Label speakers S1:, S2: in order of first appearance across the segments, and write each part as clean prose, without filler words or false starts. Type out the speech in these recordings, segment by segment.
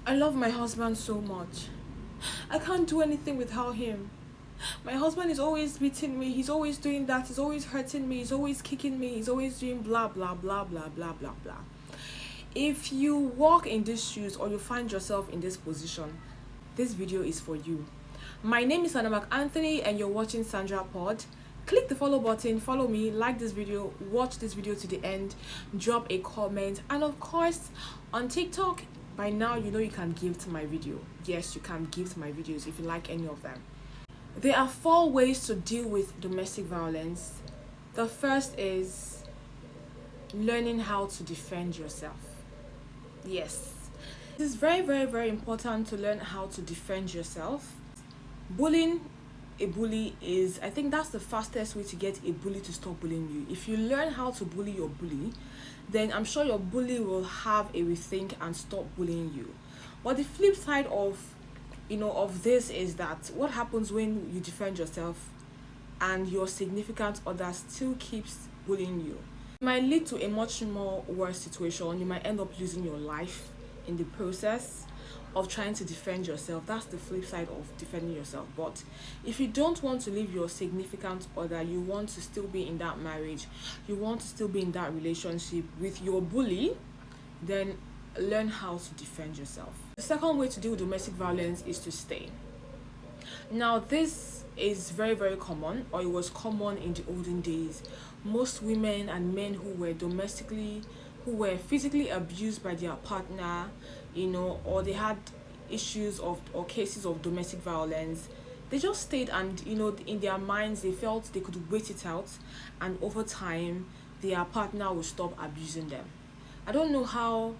S1: I love my husband so much. I can't do anything without him. My husband is always beating me, he's always doing that, he's always hurting me, he's always kicking me, he's always doing blah blah blah blah blah blah blah. If you walk in these shoes or you find yourself in this position, this video is for you. My name is Sandra McAnthony and you're watching Sandra Pod. Click the follow button, follow me, like this video, watch this video to the end, drop a comment, and of course on TikTok, by now you know you can give to my video. Yes, you can give to my videos if you like any of them. There are 4 ways to deal with domestic violence. The first is learning how to defend yourself. Yes, it is very important to learn how to defend yourself. Bullying a bully is, I think that's the fastest way to get a bully to stop bullying you. If you learn how to bully your bully, then I'm sure your bully will have a rethink and stop bullying you. But the flip side of this is that what happens when you defend yourself and your significant other still keeps bullying you? It might lead to a much more worse situation. You might end up losing your life in the process of trying to defend yourself. That's the flip side of defending yourself. But if you don't want to leave your significant other, you want to still be in that marriage, you want to still be in that relationship with your bully, then learn how to defend yourself. The second way to deal with domestic violence is to stay. Now this is very common, or it was common in the olden days. Most women and men who were physically abused by their partner, or they had issues of or cases of domestic violence, they just stayed, and in their minds they felt they could wait it out, and over time their partner will stop abusing them. I don't know how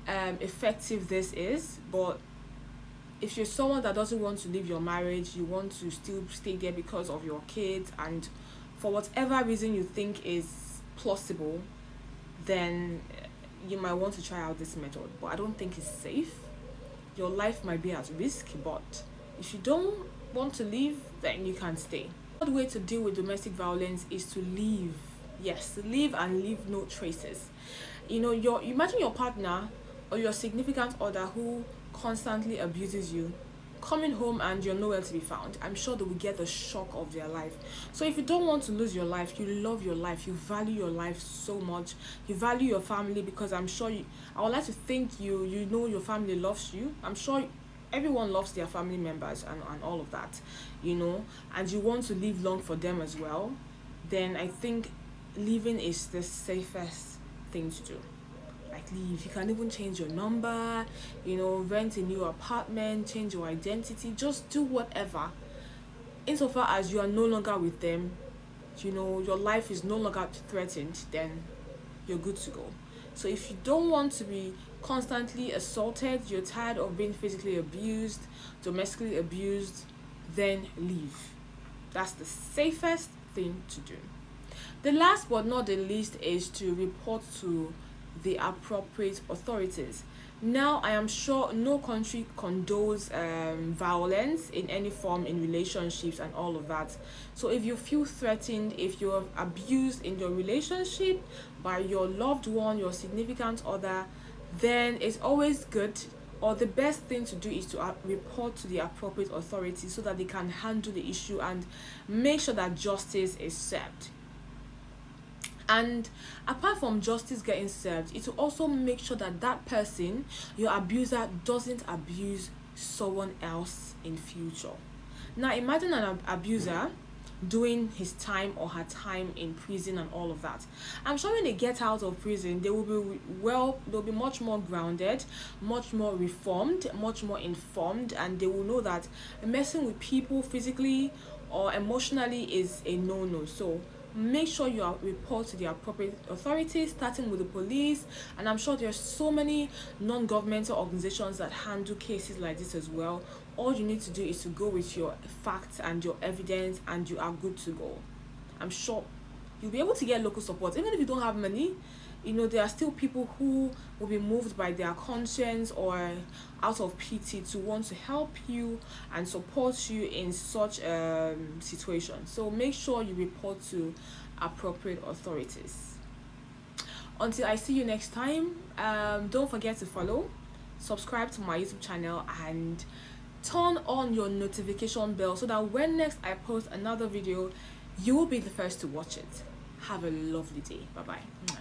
S1: effective this is, but if you're someone that doesn't want to leave your marriage, you want to still stay there because of your kids, and for whatever reason you think is plausible, then you might want to try out this method. But I don't think it's safe. Your life might be at risk, but if you don't want to leave, then you can stay. Another way to deal with domestic violence is to leave. Yes, leave and leave no traces. Imagine your partner or your significant other who constantly abuses you coming home and you're nowhere to be found. I'm sure they will get the shock of their life. So if you don't want to lose your life, you love your life, you value your life so much, you value your family, because I'm sure I would like to think you know your family loves you. I'm sure everyone loves their family members and all of that, and you want to live long for them as well, then I think leaving is the safest thing to do. Leave. You can even change your number, rent a new apartment, change your identity, just do whatever. Insofar as you are no longer with them, your life is no longer threatened, then you're good to go. So if you don't want to be constantly assaulted, you're tired of being physically abused, domestically abused, then leave. That's the safest thing to do. The last but not the least is to report to the appropriate authorities. Now, I am sure no country condones violence in any form in relationships and all of that. So if you feel threatened, if you're abused in your relationship by your loved one, your significant other, then it's always good, or the best thing to do is to report to the appropriate authorities so that they can handle the issue and make sure that justice is served. And apart from justice getting served, it will also make sure that that person, your abuser, doesn't abuse someone else in future. Now imagine an abuser doing his time or her time in prison and all of that. I'm sure when they get out of prison, they will they'll be much more grounded, much more reformed, much more informed, and they will know that messing with people physically or emotionally is a no-no. So make sure you report to the appropriate authorities, starting with the police, and I'm sure there's so many non-governmental organizations that handle cases like this as well. All you need to do is to go with your facts and your evidence, and you are good to go. I'm sure you'll be able to get local support. Even if you don't have money, there are still people who will be moved by their conscience or out of pity to want to help you and support you in such a situation. So make sure you report to appropriate authorities. Until I see you next time, don't forget to follow, subscribe to my YouTube channel and turn on your notification bell so that when next I post another video, you will be the first to watch it. Have a lovely day. Bye bye.